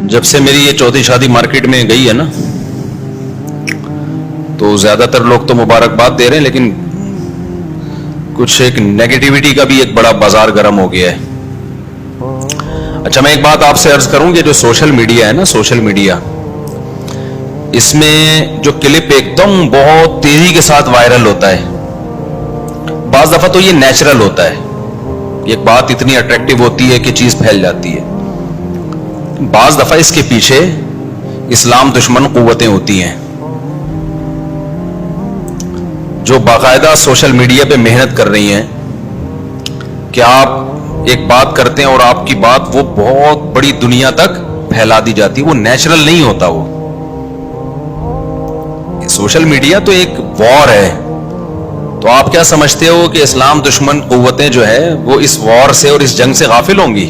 جب سے میری یہ چوتھی شادی مارکیٹ میں گئی ہے نا، تو زیادہ تر لوگ تو مبارکباد دے رہے ہیں، لیکن کچھ ایک نیگیٹیوٹی کا بھی ایک بڑا بازار گرم ہو گیا ہے. اچھا، میں ایک بات آپ سے عرض کروں کہ جو سوشل میڈیا ہے نا، سوشل میڈیا، اس میں جو کلپ ایک دم بہت تیزی کے ساتھ وائرل ہوتا ہے، بعض دفعہ تو یہ نیچرل ہوتا ہے، ایک بات اتنی اٹریکٹیو ہوتی ہے کہ چیز پھیل جاتی ہے. بعض دفعہ اس کے پیچھے اسلام دشمن قوتیں ہوتی ہیں جو باقاعدہ سوشل میڈیا پہ محنت کر رہی ہیں کہ آپ ایک بات کرتے ہیں اور آپ کی بات وہ بہت بڑی دنیا تک پھیلا دی جاتی ہے. وہ نیچرل نہیں ہوتا. وہ سوشل میڈیا تو ایک وار ہے. تو آپ کیا سمجھتے ہو کہ اسلام دشمن قوتیں جو ہے وہ اس وار سے اور اس جنگ سے غافل ہوں گی؟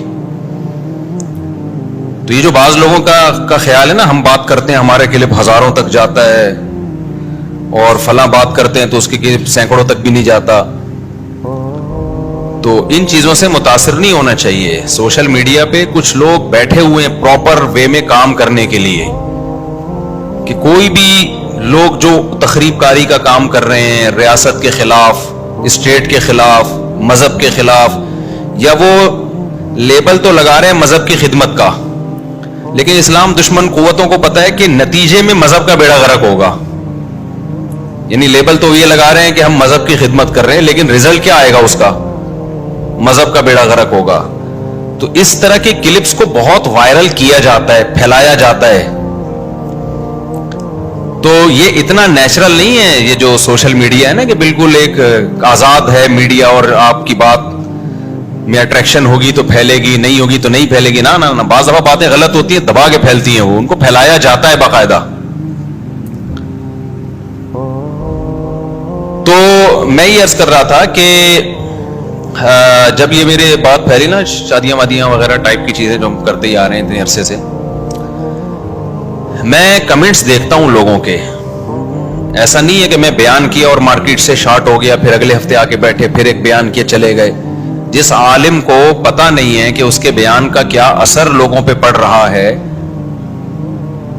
تو یہ جو بعض لوگوں کا خیال ہے نا، ہم بات کرتے ہیں ہمارے کلپ ہزاروں تک جاتا ہے اور فلاں بات کرتے ہیں تو اس کے کلپ سینکڑوں تک بھی نہیں جاتا، تو ان چیزوں سے متاثر نہیں ہونا چاہیے. سوشل میڈیا پہ کچھ لوگ بیٹھے ہوئے ہیں پراپر وے میں کام کرنے کے لیے، کہ کوئی بھی لوگ جو تخریب کاری کا کام کر رہے ہیں ریاست کے خلاف، اسٹیٹ کے خلاف، مذہب کے خلاف، یا وہ لیبل تو لگا رہے ہیں مذہب کی خدمت کا، لیکن اسلام دشمن قوتوں کو پتا ہے کہ نتیجے میں مذہب کا بیڑا غرق ہوگا. یعنی لیبل تو یہ لگا رہے ہیں کہ ہم مذہب کی خدمت کر رہے ہیں، لیکن رزلٹ کیا آئے گا اس کا؟ مذہب کا بیڑا غرق ہوگا. تو اس طرح کے کلپس کو بہت وائرل کیا جاتا ہے، پھیلایا جاتا ہے. تو یہ اتنا نیچرل نہیں ہے یہ جو سوشل میڈیا ہے نا، کہ بالکل ایک آزاد ہے میڈیا اور آپ کی بات میں اٹریکشن ہوگی تو پھیلے گی، نہیں ہوگی تو نہیں پھیلے گی. نہ بعض دفعہ باتیں غلط ہوتی ہیں، دبا کے پھیلتی ہیں، وہ ان کو پھیلایا جاتا ہے باقاعدہ. تو میں یہ عرض کر رہا تھا کہ جب یہ میرے بات پھیلی نا، شادیاں وادیاں وغیرہ ٹائپ کی چیزیں جو ہم کرتے ہی آ رہے ہیں اتنے عرصے سے، میں کمنٹس دیکھتا ہوں لوگوں کے. ایسا نہیں ہے کہ میں بیان کیا اور مارکیٹ سے شارٹ ہو گیا، پھر اگلے ہفتے آ کے بیٹھے پھر ایک بیان کیا چلے گئے. جس عالم کو پتہ نہیں ہے کہ اس کے بیان کا کیا اثر لوگوں پہ پڑ رہا ہے،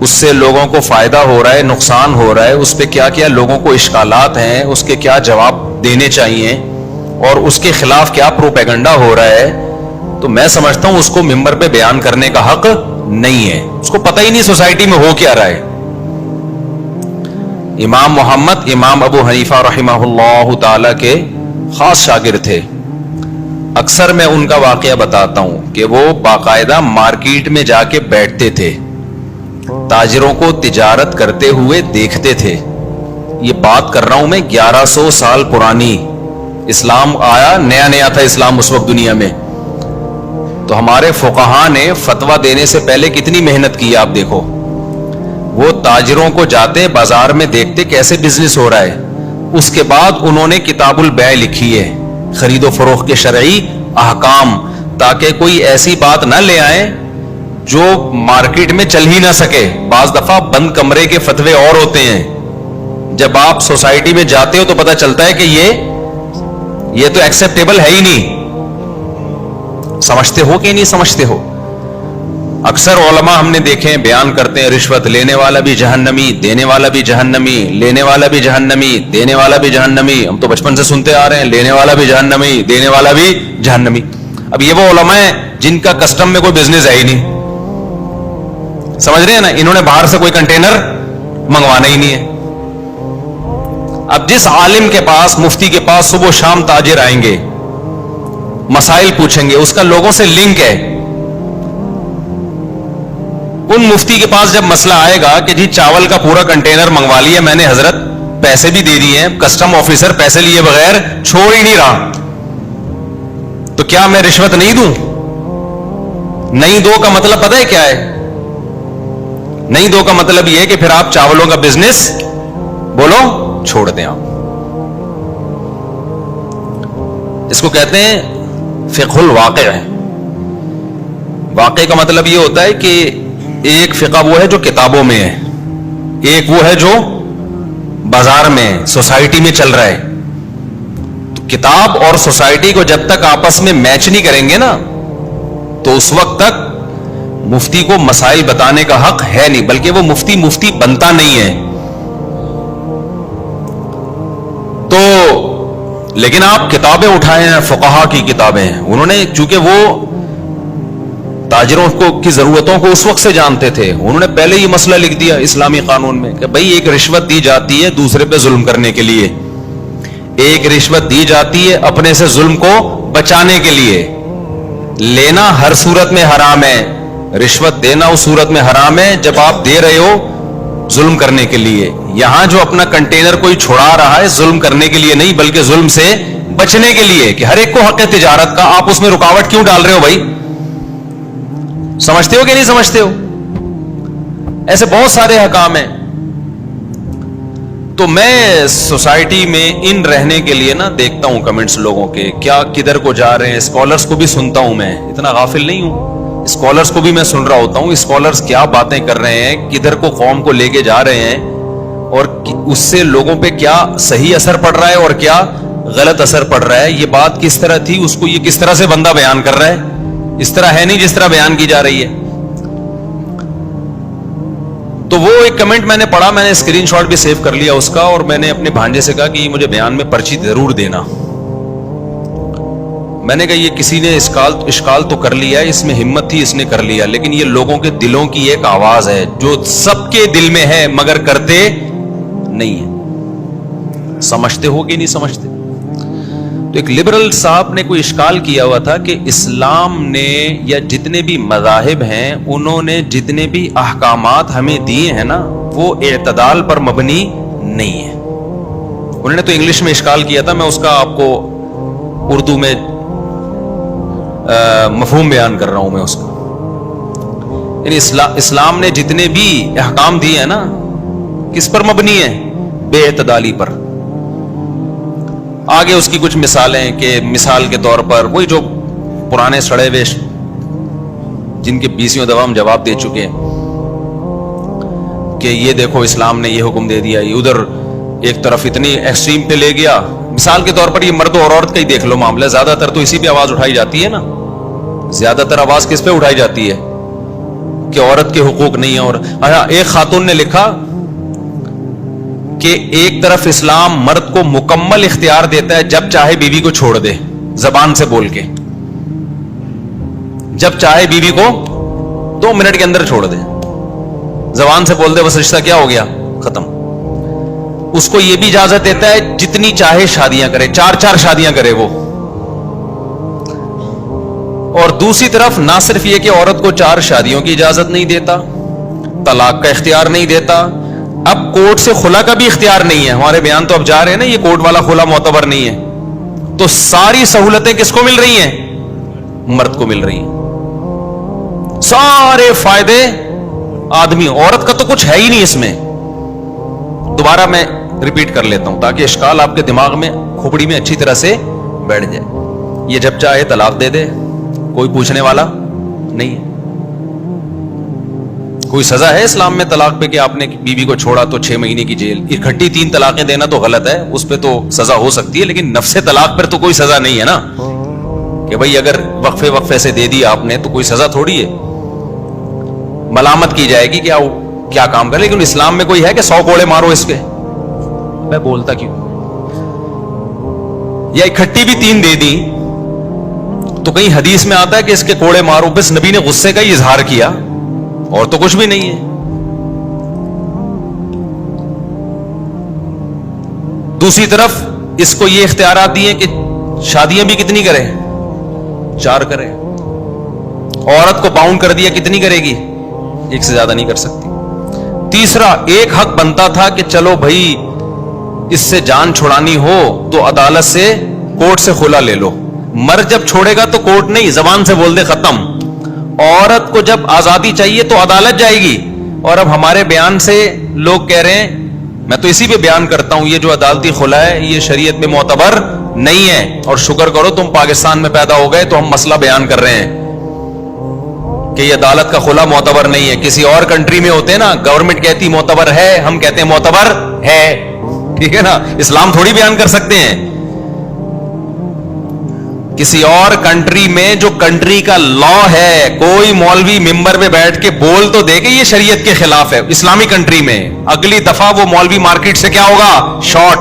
اس سے لوگوں کو فائدہ ہو رہا ہے، نقصان ہو رہا ہے، اس پہ کیا کیا لوگوں کو اشکالات ہیں، اس کے کیا جواب دینے چاہیے اور اس کے خلاف کیا پروپیگنڈا ہو رہا ہے، تو میں سمجھتا ہوں اس کو ممبر پہ بیان کرنے کا حق نہیں ہے. اس کو پتہ ہی نہیں سوسائٹی میں ہو کیا رہا ہے. امام محمد، امام ابو حنیفہ رحمہ اللہ تعالی کے خاص شاگرد تھے. اکثر میں ان کا واقعہ بتاتا ہوں کہ وہ باقاعدہ مارکیٹ میں جا کے بیٹھتے تھے، تاجروں کو تجارت کرتے ہوئے دیکھتے تھے. یہ بات کر رہا ہوں میں 1100 سال پرانی. اسلام آیا، نیا نیا تھا اسلام اس وقت دنیا میں. تو ہمارے فقہاء نے فتویٰ دینے سے پہلے کتنی محنت کی آپ دیکھو. وہ تاجروں کو جاتے بازار میں دیکھتے کیسے بزنس ہو رہا ہے، اس کے بعد انہوں نے کتاب البیع لکھی ہے، خرید و فروخت کے شرعی احکام، تاکہ کوئی ایسی بات نہ لے آئیں جو مارکیٹ میں چل ہی نہ سکے. بعض دفعہ بند کمرے کے فتوے اور ہوتے ہیں، جب آپ سوسائٹی میں جاتے ہو تو پتہ چلتا ہے کہ یہ تو ایکسیپٹیبل ہے ہی نہیں. سمجھتے ہو کہ نہیں سمجھتے ہو؟ اکثر علماء ہم نے دیکھے بیان کرتے ہیں رشوت لینے والا بھی جہنمی، دینے والا بھی جہنمی، لینے والا بھی جہنمی، دینے والا بھی جہنمی. ہم تو بچپن سے سنتے آ رہے ہیں لینے والا بھی جہنمی، دینے والا بھی جہنمی. اب یہ وہ علماء ہیں جن کا کسٹم میں کوئی بزنس ہے ہی نہیں. سمجھ رہے ہیں نا؟ انہوں نے باہر سے کوئی کنٹینر منگوانا ہی نہیں ہے. اب جس عالم کے پاس، مفتی کے پاس صبح و شام تاجر آئیں گے، مسائل پوچھیں گے، اس کا لوگوں سے لنک ہے. ان مفتی کے پاس جب مسئلہ آئے گا کہ جی چاول کا پورا کنٹینر منگوا لیا میں نے حضرت، پیسے بھی دے دیے ہیں، کسٹم آفیسر پیسے لیے بغیر چھوڑ ہی نہیں رہا، تو کیا میں رشوت نہیں دوں؟ نہیں دو کا مطلب پتہ ہے کیا ہے؟ نہیں دو کا مطلب یہ ہے کہ پھر آپ چاولوں کا بزنس بولو چھوڑ دیں. آپ اس کو کہتے ہیں فقہ الواقع ہے. واقع کا مطلب یہ ہوتا ہے کہ ایک فقہ وہ ہے جو کتابوں میں ہے، ایک وہ ہے جو بازار میں سوسائٹی میں چل رہا ہے. تو کتاب اور سوسائٹی کو جب تک آپس میں میچ نہیں کریں گے نا، تو اس وقت تک مفتی کو مسائل بتانے کا حق ہے نہیں، بلکہ وہ مفتی بنتا نہیں ہے. تو لیکن آپ کتابیں اٹھائے ہیں، فقہا کی کتابیں ہیں، انہوں نے چونکہ وہ تاجروں کی ضرورتوں کو اس وقت سے جانتے تھے، انہوں نے پہلے یہ مسئلہ لکھ دیا اسلامی قانون میں کہ بھئی ایک رشوت دی جاتی ہے دوسرے پہ ظلم کرنے کے لیے، ایک رشوت دی جاتی ہے اپنے سے ظلم کو بچانے کے لیے. لینا ہر صورت میں حرام ہے، رشوت دینا اس صورت میں حرام ہے جب آپ دے رہے ہو ظلم کرنے کے لیے. یہاں جو اپنا کنٹینر کوئی چھڑا رہا ہے ظلم کرنے کے لیے نہیں، بلکہ ظلم سے بچنے کے لیے، کہ ہر ایک کو حق ہے تجارت کا، آپ اس میں رکاوٹ کیوں ڈال رہے ہو بھائی؟ سمجھتے ہو کہ نہیں سمجھتے ہو؟ ایسے بہت سارے حکام ہیں. تو میں سوسائٹی میں ان رہنے کے لیے نا دیکھتا ہوں کمنٹس لوگوں کے، کیا کدھر کو جا رہے ہیں. اسکالرز کو بھی سنتا ہوں، میں اتنا غافل نہیں ہوں، اسکالرز کو بھی میں سن رہا ہوتا ہوں. اسکالرز کیا باتیں کر رہے ہیں، کدھر کو قوم کو لے کے جا رہے ہیں، اور اس سے لوگوں پہ کیا صحیح اثر پڑ رہا ہے اور کیا غلط اثر پڑ رہا ہے. یہ بات کس طرح تھی، اس کو یہ کس طرح سے بندہ بیان کر رہا ہے، اس طرح ہے نہیں جس طرح بیان کی جا رہی ہے. تو وہ ایک کمنٹ میں نے پڑھا، میں نے اسکرین شاٹ بھی سیو کر لیا اس کا، اور میں نے اپنے بھانجے سے کہا کہ مجھے بیان میں پرچی ضرور دینا. میں نے کہا یہ کسی نے اشکال تو کر لیا ہے، اس میں ہمت تھی اس نے کر لیا، لیکن یہ لوگوں کے دلوں کی ایک آواز ہے جو سب کے دل میں ہے مگر کرتے نہیں ہے. سمجھتے ہو کہ نہیں سمجھتے؟ تو ایک لبرل صاحب نے کوئی اشکال کیا ہوا تھا کہ اسلام نے یا جتنے بھی مذاہب ہیں انہوں نے جتنے بھی احکامات ہمیں دیے ہیں نا وہ اعتدال پر مبنی نہیں ہے. انہوں نے تو انگلش میں اشکال کیا تھا، میں اس کا آپ کو اردو میں مفہوم بیان کر رہا ہوں میں اس کا. یعنی اسلام نے جتنے بھی احکام دیے ہیں نا کس پر مبنی ہے؟ بے اعتدالی پر. آگے اس کی کچھ مثالیں کہ مثال کے طور پر وہی جو پرانے سڑے ہوئے جن کے 20 دفعہ ہم جواب دے چکے ہیں کہ یہ دیکھو اسلام نے یہ حکم دے دیا، یہ ادھر ایک طرف اتنی ایکسٹریم پہ لے گیا. مثال کے طور پر یہ مرد اور عورت کا ہی دیکھ لو معاملہ، زیادہ تر تو اسی پہ آواز اٹھائی جاتی ہے نا. زیادہ تر آواز کس پہ اٹھائی جاتی ہے کہ عورت کے حقوق نہیں ہے. اور ایک خاتون نے لکھا کہ ایک طرف اسلام مرد کو مکمل اختیار دیتا ہے جب چاہے بیوی کو چھوڑ دے زبان سے بول کے، جب چاہے بیوی کو 2 منٹ کے اندر چھوڑ دے، زبان سے بول دے بس رشتہ کیا ہو گیا ختم. اس کو یہ بھی اجازت دیتا ہے جتنی چاہے شادیاں کرے، 4 شادیاں کرے وہ. اور دوسری طرف نہ صرف یہ کہ عورت کو 4 شادیوں کی اجازت نہیں دیتا، طلاق کا اختیار نہیں دیتا، اب کورٹ سے خلا کا بھی اختیار نہیں ہے. ہمارے بیان تو اب جا رہے ہیں نا یہ کورٹ والا خلا معتبر نہیں ہے. تو ساری سہولتیں کس کو مل رہی ہیں؟ مرد کو مل رہی ہیں. سارے فائدے آدمی، عورت کا تو کچھ ہے ہی نہیں اس میں. دوبارہ میں ریپیٹ کر لیتا ہوں تاکہ اشکال آپ کے دماغ میں کھوپڑی میں اچھی طرح سے بیٹھ جائے. یہ جب چاہے طلاق دے دے، کوئی پوچھنے والا نہیں ہے. کوئی سزا ہے اسلام میں طلاق پہ کہ آپ نے بیوی کو چھوڑا تو 6 مہینے کی جیل؟ اکٹھی 3 طلاقیں دینا تو غلط ہے، اس پہ تو سزا ہو سکتی ہے، لیکن نفس طلاق پر تو کوئی سزا نہیں ہے نا کہ بھائی اگر وقفے سے دے دی آپ نے تو کوئی سزا تھوڑی ہے. ملامت کی جائے گی کیا کام کر. لیکن اسلام میں کوئی ہے کہ 100 کوڑے مارو اس پہ؟ میں بولتا کیوں. یا اکٹھی بھی 3 دے دی تو کہیں حدیث میں آتا ہے کہ اس کے کوڑے مارو، بس نبی نے غصے کا ہی اظہار کیا اور تو کچھ بھی نہیں ہے. دوسری طرف اس کو یہ اختیارات دیے کہ شادیاں بھی کتنی کرے؟ 4 کرے. عورت کو باؤنڈ کر دیا کتنی کرے گی؟ 1 سے زیادہ نہیں کر سکتی. تیسرا ایک حق بنتا تھا کہ چلو بھائی اس سے جان چھڑانی ہو تو عدالت سے کورٹ سے خلا لے لو. مرد جب چھوڑے گا تو کورٹ نہیں، زبان سے بول دے ختم. عورت کو جب آزادی چاہیے تو عدالت جائے گی. اور اب ہمارے بیان سے لوگ کہہ رہے ہیں، میں تو اسی پہ بیان کرتا ہوں، یہ جو عدالتی خلا ہے یہ شریعت میں معتبر نہیں ہے. اور شکر کرو تم پاکستان میں پیدا ہو گئے تو ہم مسئلہ بیان کر رہے ہیں کہ یہ عدالت کا خلا معتبر نہیں ہے. کسی اور کنٹری میں ہوتے ہیں نا، گورنمنٹ کہتی معتبر ہے، ہم کہتے ہیں معتبر ہے. ٹھیک ہے نا، اسلام تھوڑی بیان کر سکتے ہیں کسی اور کنٹری میں جو کنٹری کا لا ہے, کوئی مولوی ممبر پہ بیٹھ کے بول تو دے کہ یہ شریعت کے خلاف ہے, اسلامی کنٹری میں, اگلی دفعہ وہ مولوی مارکیٹ سے کیا ہوگا, شارٹ.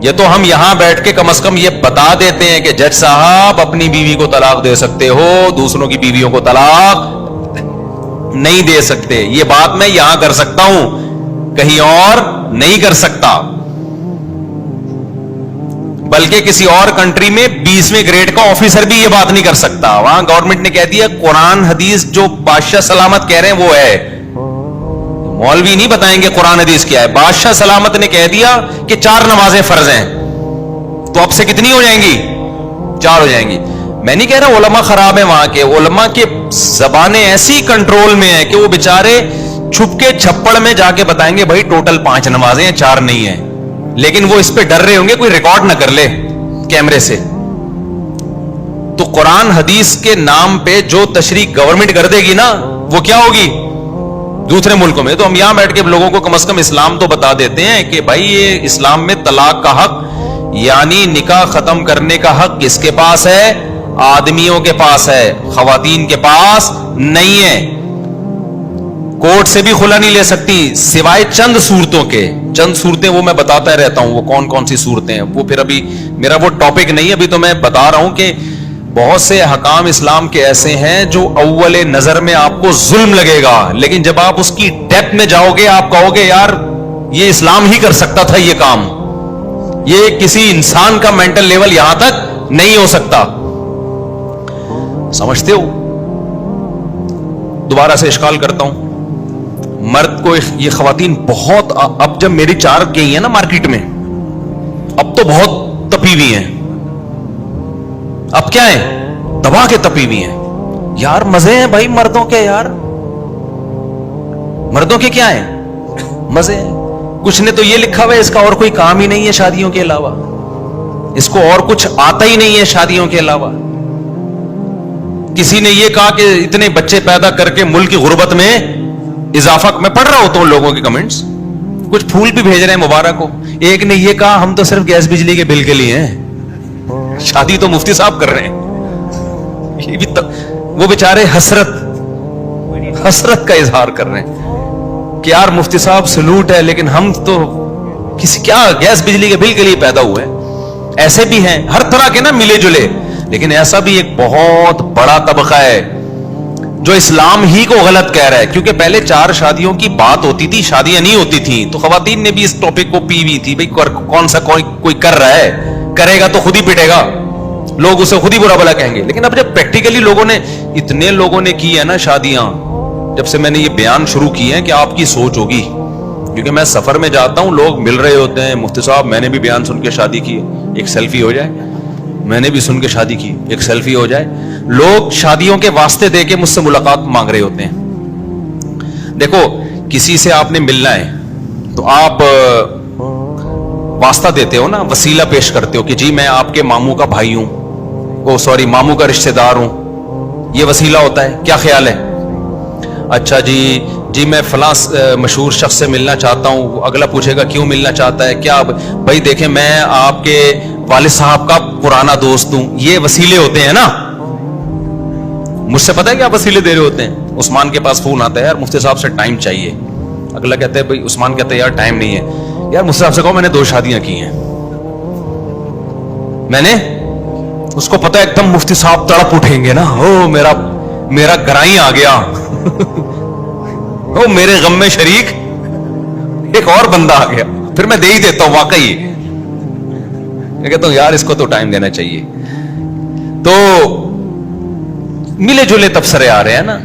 یہ تو ہم یہاں بیٹھ کے کم از کم یہ بتا دیتے ہیں کہ جج صاحب اپنی بیوی کو طلاق دے سکتے ہو, دوسروں کی بیویوں کو طلاق نہیں دے سکتے. یہ بات میں یہاں کر سکتا ہوں, کہیں اور نہیں کر سکتا. بلکہ کسی اور کنٹری میں 20ویں گریڈ کا آفیسر بھی یہ بات نہیں کر سکتا. وہاں گورنمنٹ نے کہہ دیا قرآن حدیث جو بادشاہ سلامت کہہ رہے ہیں وہ ہے, مولوی نہیں بتائیں گے قرآن حدیث کیا ہے. بادشاہ سلامت نے کہہ دیا کہ 4 نمازیں فرض ہیں, تو اب سے کتنی ہو جائیں گی, 4 ہو جائیں گی. میں نہیں کہہ رہا علماء خراب ہیں, وہاں کے علماء کے زبانیں ایسی کنٹرول میں ہیں کہ وہ بےچارے چھپ کے چھپڑ میں جا کے بتائیں گے بھائی ٹوٹل 5 نمازیں ہیں, 4 نہیں ہیں, لیکن وہ اس پہ ڈر رہے ہوں گے کوئی ریکارڈ نہ کر لے کیمرے سے. تو قرآن حدیث کے نام پہ جو تشریح گورنمنٹ کر دے گی نا, وہ کیا ہوگی دوسرے ملکوں میں. تو ہم یہاں بیٹھ کے لوگوں کو کم از کم اسلام تو بتا دیتے ہیں کہ بھائی یہ اسلام میں طلاق کا حق یعنی نکاح ختم کرنے کا حق کس کے پاس ہے, آدمیوں کے پاس ہے, خواتین کے پاس نہیں ہے. کورٹ سے بھی خلا نہیں لے سکتی سوائے چند صورتوں کے. چند صورتیں وہ میں بتاتا رہتا ہوں, وہ کون کون سی صورتیں ہیں, وہ پھر ابھی میرا وہ ٹاپک نہیں ہے. ابھی تو میں بتا رہا ہوں کہ بہت سے حکام اسلام کے ایسے ہیں جو اول نظر میں آپ کو ظلم لگے گا, لیکن جب آپ اس کی ڈیپتھ میں جاؤ گے آپ کہو گے یار یہ اسلام ہی کر سکتا تھا یہ کام, یہ کسی انسان کا مینٹل لیول یہاں تک نہیں ہو سکتا. سمجھتے ہو؟ دوبارہ سے اشکال کرتا ہوں, مرد کو یہ خواتین بہت, اب جب میری 4 گئی ہیں نا مارکیٹ میں, اب تو بہت تپی ہوئی ہیں. اب کیا ہے, دبا کے تپی ہوئی ہیں. یار مزے ہیں بھائی مردوں کے, یار مردوں کے کیا ہیں مزے ہیں. کچھ نے تو یہ لکھا ہوا ہے اس کا اور کوئی کام ہی نہیں ہے شادیوں کے علاوہ, اس کو اور کچھ آتا ہی نہیں ہے شادیوں کے علاوہ. کسی نے یہ کہا کہ اتنے بچے پیدا کر کے ملک کی غربت میں اضافہ. میں پڑھ رہا ہوتا ہوں لوگوں کے کمنٹس, کچھ پھول بھی بھیج رہے ہیں مبارک کو. ایک نے یہ کہا ہم تو صرف گیس بجلی کے بل کے لیے ہیں, شادی تو مفتی صاحب کر رہے ہیں. یہ بھی وہ بیچارے حسرت کا اظہار کر رہے ہیں کہ یار مفتی صاحب سلوٹ ہے, لیکن ہم تو کسی کیا گیس بجلی کے بل کے لیے پیدا ہوئے ہیں. ایسے بھی ہیں ہر طرح کے نا ملے جلے, لیکن ایسا بھی ایک بہت بڑا طبقہ ہے جو اسلام ہی کو غلط کہہ رہا ہے. کیونکہ پہلے 4 شادیوں کی بات ہوتی تھی, شادیاں نہیں ہوتی تھیں, تو خواتین نے بھی اس ٹاپک کو پی ہوئی تھی. بھائی کون سا کوئی کر رہا ہے, کرے گا تو خود ہی پٹے گا, لوگ اسے خود ہی برا بلا کہیں گے. لیکن اب جب پریکٹیکلی لوگوں نے, اتنے لوگوں نے کی ہے نا شادیاں, جب سے میں نے یہ بیان شروع کی ہے کہ آپ کی سوچ ہوگی, کیونکہ میں سفر میں جاتا ہوں, لوگ مل رہے ہوتے ہیں, مفتی صاحب میں نے بھی بیان سن کے شادی کی, ایک سیلفی ہو جائے, میں نے بھی سن کے شادی کی, ایک سیلفی ہو جائے. لوگ شادیوں کے واسطے دے کے مجھ سے ملاقات مانگ رہے ہوتے ہیں. دیکھو کسی سے آپ نے ملنا ہے تو آپ واسطہ دیتے ہو نا, وسیلہ پیش کرتے ہو کہ جی میں آپ کے ماموں کا بھائی ہوں, ماموں کا رشتہ دار ہوں, یہ وسیلہ ہوتا ہے. کیا خیال ہے؟ اچھا جی میں فلاں مشہور شخص سے ملنا چاہتا ہوں. اگلا پوچھے گا کیوں ملنا چاہتا ہے, کیا بھائی دیکھیں میں آپ کے والد صاحب کا پرانا دوست ہوں. یہ وسیلے ہوتے ہیں نا. مجھ سے پتا ہے کہ آپ وسیلے دے رہے ہوتے ہیں. عثمان کے پاس فون آتا ہے, یار مفتی صاحب سے ٹائم چاہیے. اگلا کہتا ہے بھائی, عثمان کہتا ہے یار ٹائم نہیں ہے. یار مفتی صاحب سے کہو میں نے 2 شادیاں کی ہیں, میں نے, اس کو پتا ہے ایک دم مفتی صاحب تڑپ اٹھیں گے نا, او میرا گرائی آ گیا, او میرے غم میں شریک ایک اور بندہ آ گیا. پھر میں دے ہی دیتا ہوں واقعی, میں کہتا ہوں یار اس کو تو ٹائم دینا چاہیے. تو ملے جلے تبصرے آ رہے ہیں نا.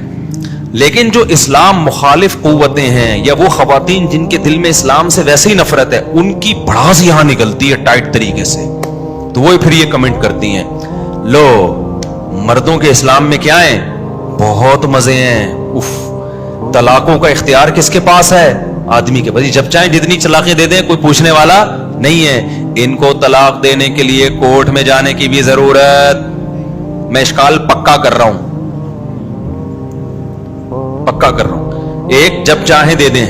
لیکن جو اسلام مخالف قوتیں ہیں یا وہ خواتین جن کے دل میں اسلام سے ویسے ہی نفرت ہے, ان کی بھڑاس یہاں نکلتی ہے ٹائٹ طریقے سے. تو وہ پھر یہ کمنٹ کرتی ہیں, لو مردوں کے اسلام میں کیا ہیں, بہت مزے ہیں. اف, طلاقوں کا اختیار کس کے پاس ہے, آدمی کے پاس. جب چاہیں جتنی طلاقیں دے دیں, کوئی پوچھنے والا نہیں ہے. ان کو طلاق دینے کے لیے کورٹ میں جانے کی بھی ضرورت, میں اشکال پکا کر رہا ہوں, پکا کر رہا ہوں. ایک, جب چاہیں دے دیں.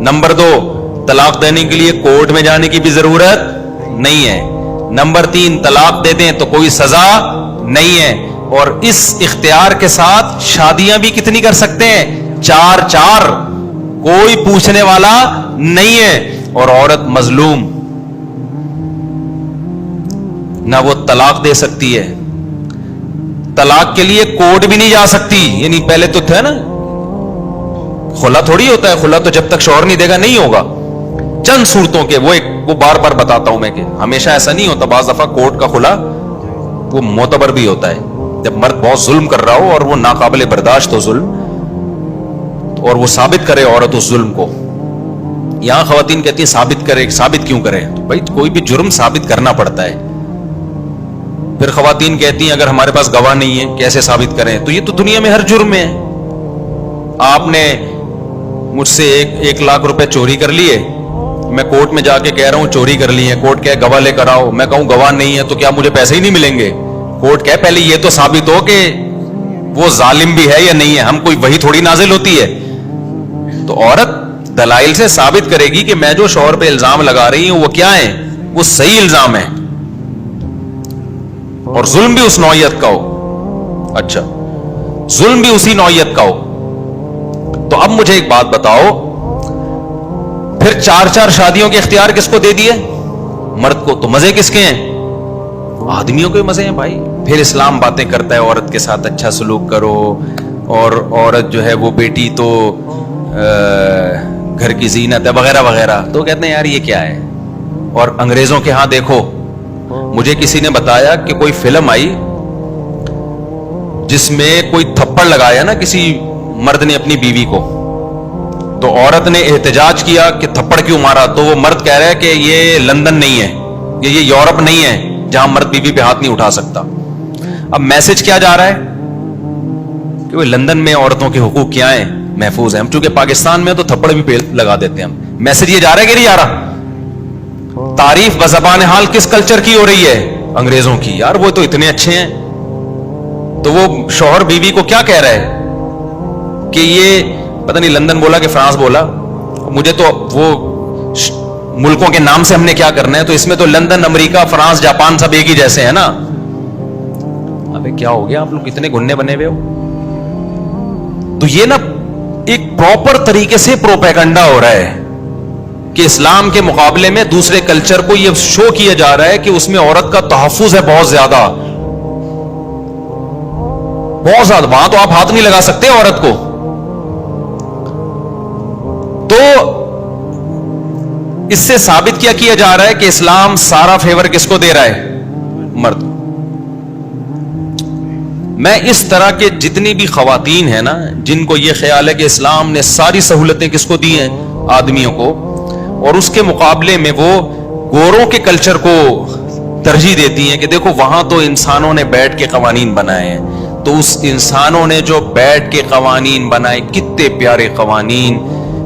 نمبر 2, طلاق دینے کے لیے کورٹ میں جانے کی بھی ضرورت نہیں ہے. نمبر 3 طلاق دے دیں تو کوئی سزا نہیں ہے. اور اس اختیار کے ساتھ شادیاں بھی کتنی کر سکتے ہیں؟ 4 کوئی پوچھنے والا نہیں ہے. اور عورت مظلوم، نہ وہ طلاق دے سکتی ہے، طلاق کے لیے کورٹ بھی نہیں جا سکتی. یعنی پہلے تو تھا نا خلا تھوڑی ہوتا ہے، خلا تو جب تک شوہر نہیں دے گا نہیں ہوگا. چند صورتوں کے وہ بار بار بتاتا ہوں میں کہ ہمیشہ ایسا نہیں ہوتا. بعض دفعہ کورٹ کا خلا وہ معتبر بھی ہوتا ہے جب مرد بہت ظلم کر رہا ہو اور وہ ناقابل برداشت ہو ظلم، اور وہ ثابت کرے عورت اس ظلم کو. یہاں خواتین کہتی ہیں ثابت کیوں کرے؟ تو بھائی کوئی بھی جرم ثابت کرنا پڑتا ہے. پھر خواتین کہتی ہیں اگر ہمارے پاس گواہ نہیں ہے کیسے ثابت کریں؟ تو یہ تو دنیا میں ہر جرم میں ہے. آپ نے مجھ سے 1 لاکھ روپے چوری کر لیے، میں کورٹ میں جا کے کہہ رہا ہوں چوری کر لی ہے، کورٹ کہے گواہ لے کر آؤ، میں کہوں گواہ نہیں ہے تو کیا مجھے پیسے ہی نہیں ملیں گے؟ کورٹ کہے پہلے یہ تو ثابت ہو کہ وہ ظالم بھی ہے یا نہیں ہے. ہم کوئی وحی تھوڑی نازل ہوتی ہے. تو عورت دلائل سے ثابت کرے گی کہ میں جو شوہر پہ الزام لگا رہی ہوں وہ کیا ہے، وہ صحیح الزام ہے اور ظلم بھی اس نوعیت کا ہو. اچھا ظلم بھی اسی نوعیت کا ہو. تو اب مجھے ایک بات بتاؤ، پھر 4 شادیوں کے اختیار کس کو دے دیے؟ مرد کو. تو مزے کس کے ہیں؟ آدمیوں کے مزے ہیں بھائی. پھر اسلام باتیں کرتا ہے عورت کے ساتھ اچھا سلوک کرو، اور عورت جو ہے وہ بیٹی تو گھر کی زینت ہے وغیرہ وغیرہ. تو کہتے ہیں یار یہ کیا ہے. اور انگریزوں کے ہاں دیکھو، مجھے کسی نے بتایا کہ کوئی فلم آئی جس میں کوئی تھپڑ لگایا نا کسی مرد نے اپنی بیوی کو، تو عورت نے احتجاج کیا کہ تھپڑ کیوں مارا؟ تو وہ مرد کہہ رہا ہے کہ یہ لندن نہیں ہے، یہ یورپ نہیں ہے جہاں مرد بیوی پہ ہاتھ نہیں اٹھا سکتا. اب میسج کیا جا رہا ہے کہ وہ لندن میں عورتوں کے حقوق کیا ہیں، محفوظ ہیں. ہم چونکہ پاکستان میں تو تھپڑ بھی لگا دیتے ہیں. ہم میسج یہ جا رہا ہے کہ نہیں جا رہا؟ تعریف بزبان حال کس کلچر کی ہو رہی ہے؟ انگریزوں کی. یار وہ تو اتنے اچھے ہیں. تو وہ شوہر بیوی کو کیا کہہ رہا ہے کہ یہ پتہ نہیں لندن بولا کہ فرانس بولا، مجھے تو وہ ملکوں کے نام سے ہم نے کیا کرنا ہے. تو اس میں تو لندن، امریکہ، فرانس، جاپان سب ایک ہی جیسے ہیں نا. ابے کیا ہو گیا، آپ لوگ کتنے گھننے بنے ہوئے ہو. تو یہ نا ایک پراپر طریقے سے پروپیگنڈا ہو رہا ہے کہ اسلام کے مقابلے میں دوسرے کلچر کو یہ شو کیا جا رہا ہے کہ اس میں عورت کا تحفظ ہے بہت زیادہ. وہاں تو آپ ہاتھ نہیں لگا سکتے عورت کو. تو اس سے ثابت کیا جا رہا ہے کہ اسلام سارا فیور کس کو دے رہا ہے؟ مرد. میں اس طرح کے جتنی بھی خواتین ہیں نا جن کو یہ خیال ہے کہ اسلام نے ساری سہولتیں کس کو دی ہیں؟ آدمیوں کو، اور اس کے مقابلے میں وہ گوروں کے کلچر کو ترجیح دیتی ہیں کہ دیکھو وہاں تو انسانوں نے بیٹھ کے قوانین بنائے ہیں. تو اس انسانوں نے جو بیٹھ کے قوانین بنائے کتنے پیارے قوانین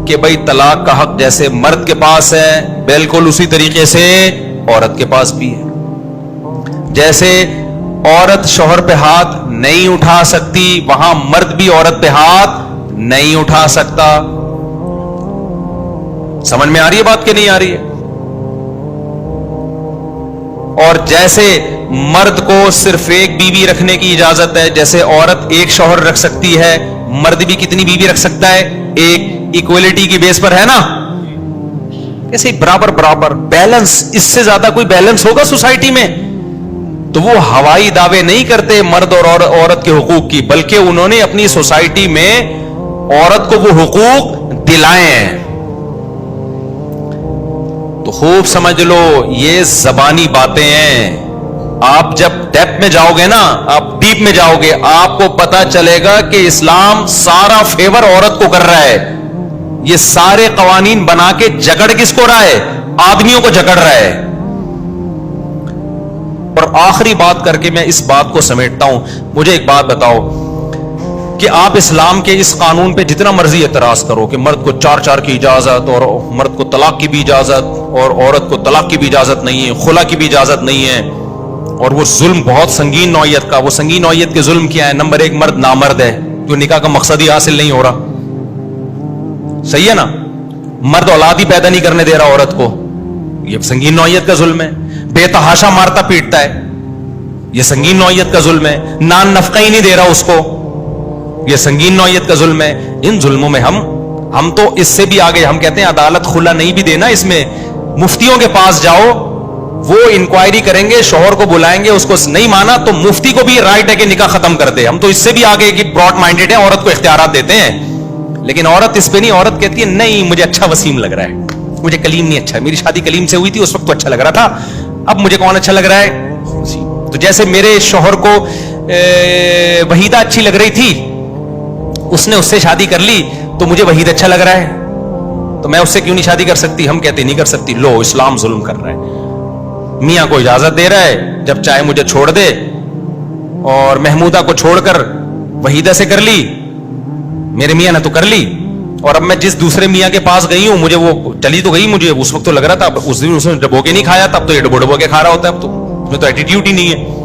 کہ بھائی طلاق کا حق جیسے مرد کے پاس ہے بالکل اسی طریقے سے عورت کے پاس بھی ہے. جیسے عورت شوہر پہ ہاتھ نہیں اٹھا سکتی وہاں مرد بھی عورت پہ ہاتھ نہیں اٹھا سکتا. سمجھ میں آ رہی ہے بات کہ نہیں آ رہی ہے؟ اور جیسے مرد کو صرف ایک بیوی رکھنے کی اجازت ہے، جیسے عورت ایک شوہر رکھ سکتی ہے، مرد بھی کتنی بیوی رکھ سکتا ہے؟ ایک. ایکویلٹی کی بیس پر ہے نا، ایسے برابر بیلنس. اس سے زیادہ کوئی بیلنس ہوگا سوسائٹی میں؟ تو وہ ہوائی دعوے نہیں کرتے مرد اور عورت کے حقوق کی، بلکہ انہوں نے اپنی سوسائٹی میں عورت کو وہ حقوق دلائے ہیں. تو خوب سمجھ لو یہ زبانی باتیں ہیں. آپ جب ڈیپ میں جاؤ گے نا، آپ ڈیپ میں جاؤ گے، آپ کو پتا چلے گا کہ اسلام سارا فیور عورت کو کر رہا ہے. یہ سارے قوانین بنا کے جگڑ کس کو رہا ہے؟ آدمیوں کو جگڑ رہا ہے. اور آخری بات کر کے میں اس بات کو سمیٹتا ہوں. مجھے ایک بات بتاؤ کہ آپ اسلام کے اس قانون پہ جتنا مرضی اعتراض کرو کہ مرد کو 4 کی اجازت اور مرد کو طلاق کی بھی اجازت اور عورت کو طلاق کی بھی اجازت نہیں ہے، خلا کی بھی اجازت نہیں ہے، اور وہ ظلم بہت سنگین نوعیت کا. وہ سنگین نوعیت کے ظلم کیا ہے؟ نمبر 1 مرد نامرد ہے جو نکاح کا مقصد ہی حاصل نہیں ہو رہا. صحیح ہے نا؟ مرد اولاد ہی پیدا نہیں کرنے دے رہا عورت کو، یہ سنگین نوعیت کا ظلم ہے. بے تحاشا مارتا پیٹتا ہے. یہ سنگین نوعیت کا ظلم ہے. نان نفقہ ہی نہیں دے رہا اس کو, یہ سنگین نوعیت کا ظلم ہے. ان ظلموں میں ہم تو اس سے بھی آگے. ہم کہتے ہیں عدالت کھلا نہیں بھی دینا, اس میں مفتیوں کے پاس جاؤ, وہ انکوائری کریں گے, شوہر کو بلائیں گے, اس کو نہیں مانا تو مفتی کو بھی رائٹ ہے کہ نکاح ختم کر دے. ہم تو اس سے بھی آگے کہ براڈ مائنڈیڈ ہیں, عورت کو اختیارات دیتے ہیں. لیکن عورت اس پہ نہیں, عورت کہتی ہے نہیں مجھے اچھا وسیم لگ رہا ہے, مجھے کلیم نہیں اچھا, میری شادی کلیم سے ہوئی تھی اس وقت تو اچھا لگ رہا تھا, اب مجھے کون اچھا لگ رہا ہے. تو جیسے میرے شوہر کو وحیدہ اچھی لگ رہی تھی, اس نے اس سے شادی کر لی تو مجھے وحید اچھا لگ رہا ہے, تو میں اس سے کیوں نہیں شادی کر سکتی؟ ہم کہتے نہیں کر سکتی. لو اسلام ظلم کر رہا ہے. میاں کو اجازت دے رہا ہے جب چاہے مجھے چھوڑ دے, اور محمودہ کو چھوڑ کر وحیدہ سے کر لی, میرے میاں نے تو کر لی. اور اب میں جس دوسرے میاں کے پاس گئی ہوں, مجھے وہ چلی تو گئی, مجھے اس وقت تو لگ رہا تھا, اس دن اس نے ڈبو کے نہیں کھایا تھا, اب تو یہ ڈبو کے کھا رہا ہوتا ہے, اب تو اس میں تو ایٹیٹیوڈ ہی نہیں ہے.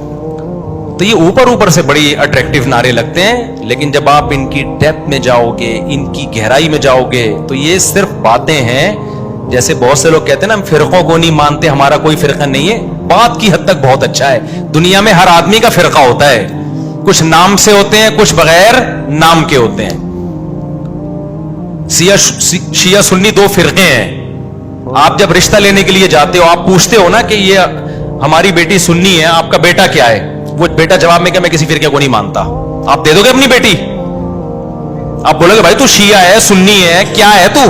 تو یہ اوپر سے بڑی اٹریکٹیو نعرے لگتے ہیں, لیکن جب آپ ان کی ڈیپتھ میں جاؤ گے, ان کی گہرائی میں جاؤ گے, تو یہ صرف باتیں ہیں. جیسے بہت سے لوگ کہتے ہیں نا ہم فرقوں کو نہیں مانتے, ہمارا کوئی فرقہ نہیں ہے. بات کی حد تک بہت اچھا ہے. دنیا میں ہر آدمی کا فرقہ ہوتا ہے, کچھ نام سے ہوتے ہیں, کچھ بغیر نام کے ہوتے ہیں. شیعہ سنی دو فرقے ہیں. آپ جب رشتہ لینے کے لیے جاتے ہو, آپ پوچھتے ہو نا کہ یہ ہماری بیٹی سنی ہے, آپ کا بیٹا کیا ہے؟ وہ بیٹا جواب میں کہ میں کسی فرقے کو نہیں مانتا. آپ دے دو گے اپنی بیٹی؟ آپ بولو گے بھائی تو شیعہ ہے, سنی ہے, کیا ہے تو؟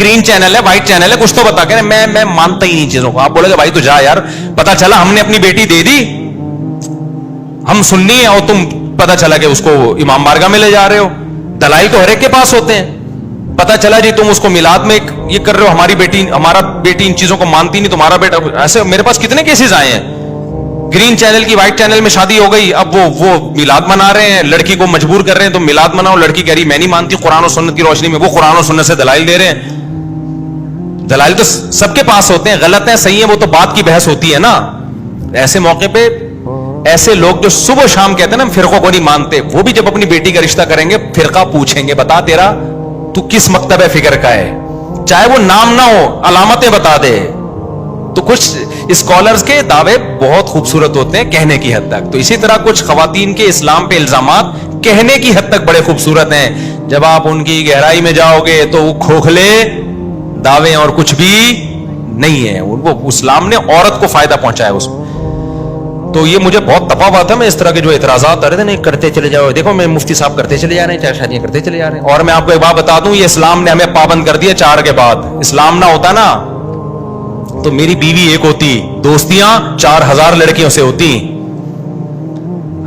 گرین چینل ہے, وائٹ چینل ہے, کچھ تو بتا کے. میں مانتا ہی نہیں چیزوں کو. آپ بولے گا بھائی تو جا یار, پتا چلا ہم نے اپنی بیٹی دے دی, ہم سنی ہیں اور تم پتا چلا کہ اس کو امام بارگاہ میں لے جا رہے ہو. دلائل تو ہر ایک کے پاس ہوتے ہیں. پتا چلا جی تم اس کو میلاد میں یہ کر رہے ہو, ہمارا بیٹی ان چیزوں کو مانتی نہیں, تمہارا بیٹا. ایسے میرے پاس کتنے کیسز آئے ہیں. گرین چینل کی وائٹ چینل میں شادی ہو گئی, اب وہ میلاد منا رہے ہیں, لڑکی کو مجبور کر رہے ہیں تم میلاد مناؤ. لڑکی کہہ رہی میں نہیں مانتی, قرآن و سنت کی روشنی میں. وہ قرآن و سنت سے دلائل دے رہے ہیں. دلائل تو سب کے پاس ہوتے ہیں, غلط ہیں صحیح ہیں, وہ تو بات کی بحث ہوتی ہے نا. ایسے موقع پہ ایسے لوگ جو صبح شام کہتے ہیں نا ہم فرقوں کو نہیں مانتے, وہ بھی جب اپنی بیٹی کا رشتہ کریں گے فرقہ پوچھیں گے, بتا تیرا تو کس مکتب فکر کا ہے, چاہے وہ نام نہ ہو, علامتیں بتا دے. تو کچھ اسکالرز کے دعوے بہت خوبصورت ہوتے ہیں کہنے کی حد تک. تو اسی طرح کچھ خواتین کے اسلام پہ الزامات کہنے کی حد تک بڑے خوبصورت ہیں. جب آپ ان کی گہرائی میں جاؤ گے تو وہ کھوکھلے دعوے اور کچھ بھی نہیں ہے. ان کو اسلام نے عورت کو فائدہ پہنچایا اس میں. تو یہ مجھے بہت تپا ہوا تھا. میں اس طرح کے جو اعتراضات آ رہے تھے نہیں کرتے چلے جاؤ, دیکھو میں مفتی صاحب کرتے چلے جا رہے ہیں, چار شادیاں کرتے چلے جا رہے ہیں. اور میں آپ کو ایک بات بتا دوں, یہ اسلام نے ہمیں پابند کر دیا 4 کے بعد. اسلام نہ ہوتا نا تو میری بیوی ایک ہوتی, دوستیاں 4000 لڑکیوں سے ہوتی.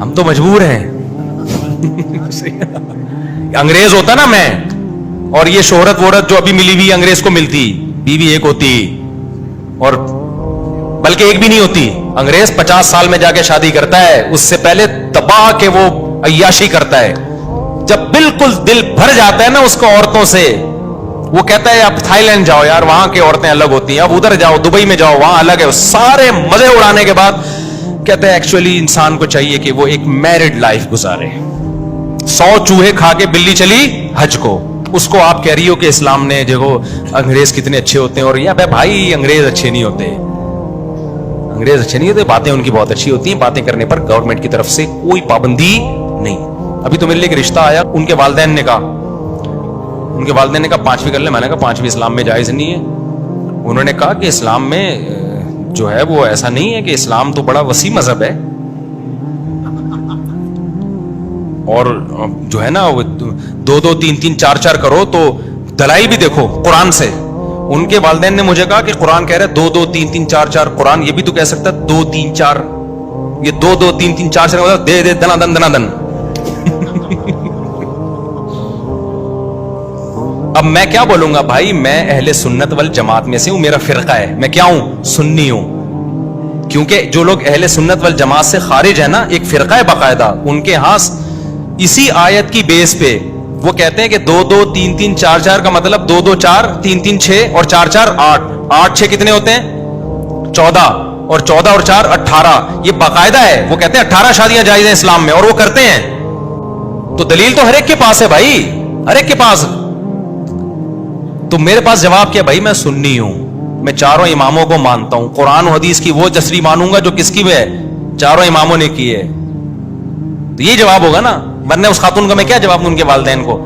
ہم تو مجبور ہیں. انگریز ہوتا نا میں, اور یہ شہرت وہرت جو ابھی ملی ہوئی انگریز کو ملتی, بیوی ایک ہوتی, اور بلکہ ایک بھی نہیں ہوتی. انگریز 50 سال میں جا کے شادی کرتا ہے, اس سے پہلے تباہ کے وہ عیاشی کرتا ہے. جب بالکل دل بھر جاتا ہے نا اس کو عورتوں سے, وہ کہتا ہے اب تھائی لینڈ جاؤ یار, وہاں کی عورتیں الگ ہوتی ہیں, اب ادھر جاؤ دبئی میں جاؤ وہاں الگ ہے. سارے مزے اڑانے کے بعد کہتا ہے ایکچولی انسان کو چاہیے کہ وہ ایک میرڈ لائف گزارے. 100 چوہے کھا کے بلی چلی حج کو, اس کو آپ کہہ رہی ہو کہ اسلام نے دیکھو انگریز کتنے اچھے ہوتے ہیں. اور یا بھائی انگریز اچھے نہیں ہوتے, انگریز اچھے نہیں ہوتے, باتیں ان کی بہت اچھی ہوتی ہیں. باتیں کرنے پر گورنمنٹ کی طرف سے کوئی پابندی نہیں. ابھی تو میرے لیے ایک رشتہ آیا, ان کے والدین نے کہا 5ویں کر لیں. میں نے کہا 5ویں اسلام میں جائز نہیں ہے. انہوں نے کہا کہ اسلام میں جو ہے وہ ایسا نہیں ہے, کہ اسلام تو بڑا وسیع مذہب ہے, اور جو ہے نا 2-2 3-3 4-4 کرو. تو دلائل بھی دیکھو قرآن سے. ان کے والدین نے مجھے کہا کہ قرآن کہہ رہے 2-2 3-3 4-4, قرآن یہ بھی تو کہہ سکتا ہے 2-3-4, یہ 2-2 3-3 4 سے دے دنا دن. اب میں کیا بولوں گا بھائی, میں اہل سنت والجماعت میں سے ہوں, میرا فرقہ ہے, میں کیا ہوں, سنی ہوں. کیونکہ جو لوگ اہل سنت والجماعت سے خارج ہیں نا, ایک فرقہ ہے باقاعدہ, ان کے ہاں اسی آیت کی بیس پہ وہ کہتے ہیں کہ 2-2 3-3 4-4 کا مطلب 2-2 4 3-3 6 اور 4-4 8, 8-6 کتنے ہوتے ہیں 14, اور 14 اور 4 18. یہ باقاعدہ ہے. وہ کہتے ہیں 18 شادیاں جائز ہیں اسلام میں, اور وہ کرتے ہیں. تو دلیل تو ہر ایک کے پاس ہے بھائی, ہر ایک کے پاس. تو میرے پاس جواب کیا, بھائی میں سنی ہوں, میں چاروں اماموں کو مانتا ہوں. قرآن و حدیث کی وہ تشریح مانوں گا جو کس کی ہے, چاروں اماموں نے کی ہے. تو یہ جواب ہوگا نا, ورنہ اس خاتون کا میں کیا جواب دوں ان کے والدین کو؟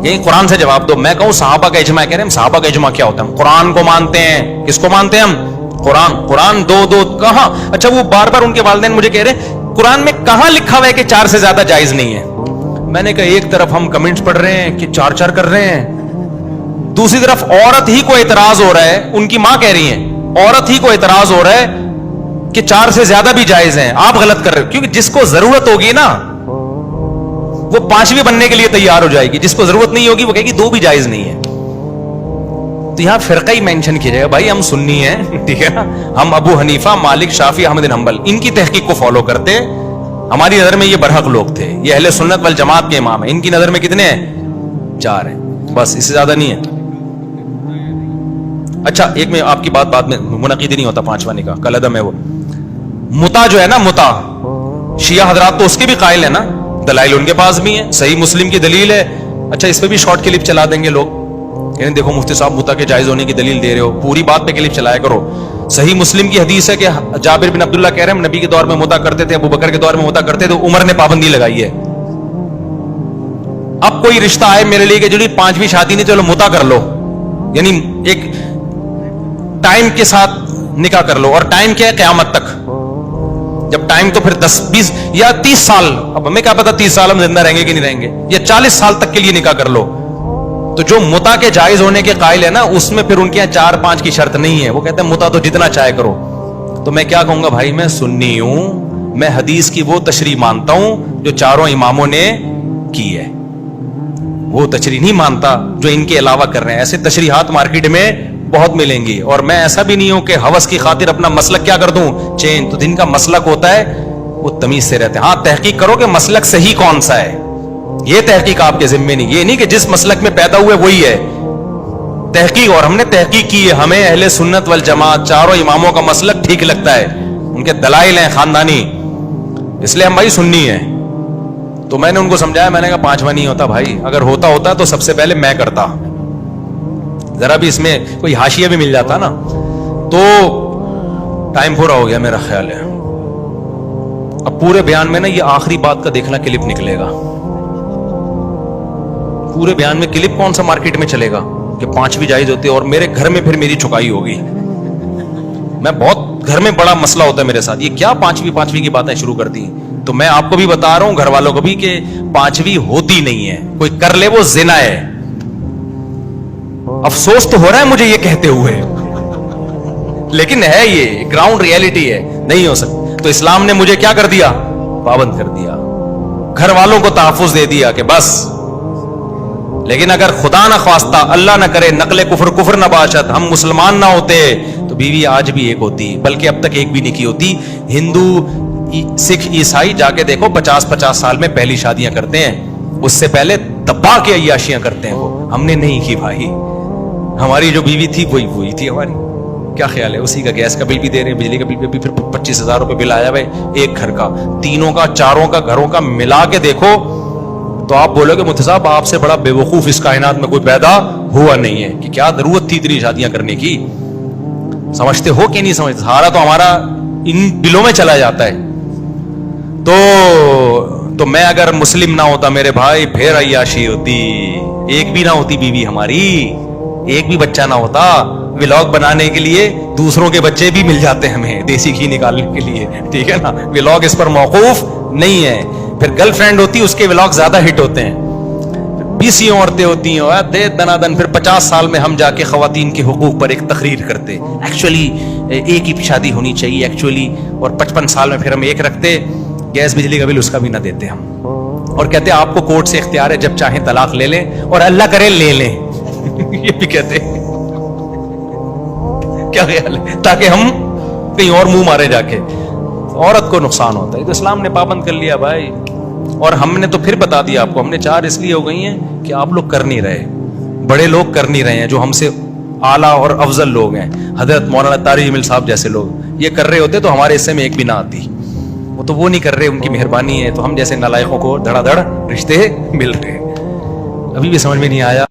یہی قرآن سے جواب دو. میں کہوں صحابہ کا اجماع, کہہ رہے ہیں صحابہ کا اجماع کیا ہوتا ہے؟ ہم قرآن کو مانتے ہیں. کس کو مانتے ہیں ہم؟ قرآن. دو کہاں؟ اچھا وہ بار بار ان کے والدین مجھے کہہ رہے ہیں قرآن میں کہاں لکھا ہوا ہے کہ 4 سے زیادہ جائز نہیں ہے؟ میں نے کہا ایک طرف ہم کمنٹس پڑھ رہے ہیں کہ 4 کر رہے ہیں, دوسری طرف عورت ہی کو اعتراض ہو رہا ہے, ان کی ماں کہہ رہی ہیں عورت ہی کو اعتراض ہو رہا ہے کہ 4 سے زیادہ بھی جائز ہیں, آپ غلط کر رہے ہو. کیونکہ جس کو ضرورت ہوگی نا وہ 5ویں بننے کے لیے تیار ہو جائے گی, جس کو ضرورت نہیں ہوگی وہ کہے گی 2 بھی جائز نہیں ہے. تو یہاں فرقہ ہی مینشن کیا جائے گا. بھائی ہم سنی ہیں, ٹھیک ہے نا, ہم ابو حنیفہ, مالک, شافعی, احمد بن حنبل ان کی تحقیق کو فالو کرتے. ہماری نظر میں یہ برحق لوگ تھے, یہ اہل سنت والجماعت کے امام ہیں. ان کی نظر میں کتنے ہیں؟ 4 ہیں بس, اس سے زیادہ نہیں ہے. اچھا ایک میں آپ کی بات میں منعقد ہی نہیں ہوتا 5واں نکاح, کل عدم ہے وہ. متا جو ہے نا, متا شیعہ حضرات تو اس کے بھی قائل ہے نا, دلائل ان کے پاس بھی ہیں, صحیح مسلم کی دلیل ہے. اچھا اس پہ بھی شارٹ کلپ چلا دیں گے لوگ, یعنی دیکھو مفتی صاحب متا کے جائز ہونے کی دلیل دے رہے ہو, پوری بات پہ کلپ چلایا کرو. صحیح مسلم کی حدیث ہے کہ جابر بن عبداللہ کہہ رہے ہیں نبی کے دور میں متا کرتے تھے, ابو بکر کے دور میں متا کرتے تھے, عمر نے پابندی لگائی ہے. اب کوئی رشتہ آئے میرے لیے کہ جو 5ویں شادی نہیں, چلو متا کر لو, یعنی ایک ٹائم کے ساتھ نکاح کر لو. اور ٹائم کیا ہے؟ قیامت تک. جب ٹائم تو پھر 10 20 یا 30 سال, اب ہمیں کیا پتا 30 سال ہم زندہ رہیں گے کہ نہیں رہیں گے, یا 40 سال تک کے لیے نکاح کر لو. تو جو متا کے جائز ہونے کے قائل ہے نا, اس میں پھر ان کے یہاں 4-5 کی شرط نہیں ہے. وہ کہتے ہیں متا تو جتنا چاہے کرو. تو میں کیا کہوں گا بھائی, میں سنی ہوں, میں حدیث کی وہ تشریح مانتا ہوں جو چاروں اماموں نے کی ہے, وہ تشریح نہیں مانتا جو ان کے علاوہ کر رہے ہیں. ایسے تشریحات مارکیٹ میں بہت ملیں گی. اور میں ایسا بھی نہیں ہوں کہ ہوس کی خاطر اپنا مسلک کیا کر دوں, چینج. تو جن کا مسلک ہوتا ہے وہ تمیز سے رہتے ہیں. ہاں تحقیق کرو کہ مسلک صحیح کون سا ہے, یہ تحقیق آپ کے ذمے نہیں. یہ نہیں کہ جس مسلک میں پیدا ہوئے وہی ہے تحقیق. اور ہم نے تحقیق کی ہے, ہمیں اہل سنت والجماعت چاروں اماموں کا مسلک ٹھیک لگتا ہے, ان کے دلائل ہیں خاندانی, اس لیے ہم بھائی سنی ہیں. تو میں نے ان کو سمجھایا, میں نے کہا 5واں نہیں ہوتا بھائی, اگر ہوتا تو سب سے پہلے میں کرتا, ذرا بھی اس میں کوئی حاشیہ بھی مل جاتا نا. تو ٹائم پورا ہو گیا میرا خیال ہے. اب پورے بیان میں نا یہ آخری بات کا دیکھنا کلپ نکلے گا. پورے بیان میں کلپ کون سا مارکیٹ میں چلے گا کہ 5ویں جائز ہوتی ہے, اور میرے گھر میں پھر میری چکائی ہوگی. میں بہت گھر میں بڑا مسئلہ ہوتا ہے میرے ساتھ, یہ کیا 5ویں کی باتیں شروع کر دی. تو میں آپ کو بھی بتا رہا ہوں, گھر والوں کو بھی, کہ 5ویں ہوتی نہیں ہے. کوئی کر لے وہ زنا ہے. افسوس تو ہو رہا ہے مجھے یہ کہتے ہوئے, لیکن ہے یہ گراؤنڈ ریئلٹی ہے, نہیں ہو سکتا. تو اسلام نے مجھے کیا کر دیا, پابند کر دیا, گھر والوں کو تحفظ دے دیا کہ بس. لیکن اگر خدا نہ خواستہ, اللہ نہ کرے, نقل کفر نہ باشد, ہم مسلمان نہ ہوتے تو بیوی آج بھی ایک ہوتی, بلکہ اب تک ایک بھی نہیں کی ہوتی. ہندو, سکھ, عیسائی جا کے دیکھو 50 سال میں پہلی شادیاں کرتے ہیں, اس سے پہلے دبا کے عیاشیاں کرتے ہیں. وہ ہم نے نہیں کی بھائی, ہماری جو بیوی تھی وہی تھی ہماری. کیا خیال ہے, اسی کا گیس کا بل بھی دے رہے ہیں, بجلی کا بل بھی, پھر 25,000 روپے بل آیا ہے ایک گھر کا, تینوں کا, چاروں کا, گھروں کا ملا کے دیکھو تو آپ بولو گے مفتی صاحب آپ سے بڑا بے وقوف اس کائنات میں کوئی پیدا ہوا نہیں ہے, کہ کیا ضرورت تھی اتنی شادیاں کرنے کی. سمجھتے ہو کہ نہیں سمجھتے؟ سارا تو ہمارا ان بلوں میں چلا جاتا ہے. تو میں اگر مسلم نہ ہوتا میرے بھائی, پھر عیاشی ہوتی, ایک بھی نہ ہوتی بیوی ہماری, ایک بھی بچہ نہ ہوتا. ولاگ بنانے کے لیے دوسروں کے بچے بھی مل جاتے ہیں ہمیں, دیسی گھی نکالنے کے لیے, ٹھیک ہے نا. ولاگ اس پر موقوف نہیں ہے. پھر گرل فرینڈ ہوتی, اس کے ولاگ زیادہ ہٹ ہوتے ہیں. 20 عورتیں ہوتی ہیں دے دنادن, پھر 50 سال میں ہم جا کے خواتین کے حقوق پر ایک تقریر کرتے, ایکچولی ایک ہی شادی ہونی چاہیے ایکچولی, اور 55 سال میں پھر ہم ایک رکھتے, گیس بجلی کا بل اس کا بھی نہ دیتے ہم, اور کہتے آپ کو کورٹ سے اختیار ہے, جب چاہیں طلاق لے لیں, اور اللہ کرے لے لیں. یہ بھی کہتے کیا خیال ہے, تاکہ ہم کہیں اور منہ مارے جا کے. عورت کو نقصان ہوتا ہے, تو اسلام نے پابند کر لیا بھائی. اور ہم نے تو پھر بتا دیا آپ کو, ہم نے 4 اس لیے ہو گئی ہیں کہ آپ لوگ کر نہیں رہے, بڑے لوگ کر نہیں رہے ہیں, جو ہم سے اعلیٰ اور افضل لوگ ہیں, حضرت مولانا طارق جمیل صاحب جیسے لوگ یہ کر رہے ہوتے تو ہمارے حصے میں ایک بھی نہ آتی. وہ تو وہ نہیں کر رہے, ان کی مہربانی ہے, تو ہم جیسے نالائقوں کو دھڑا دھڑ رشتے مل رہے. ابھی بھی سمجھ میں نہیں آیا.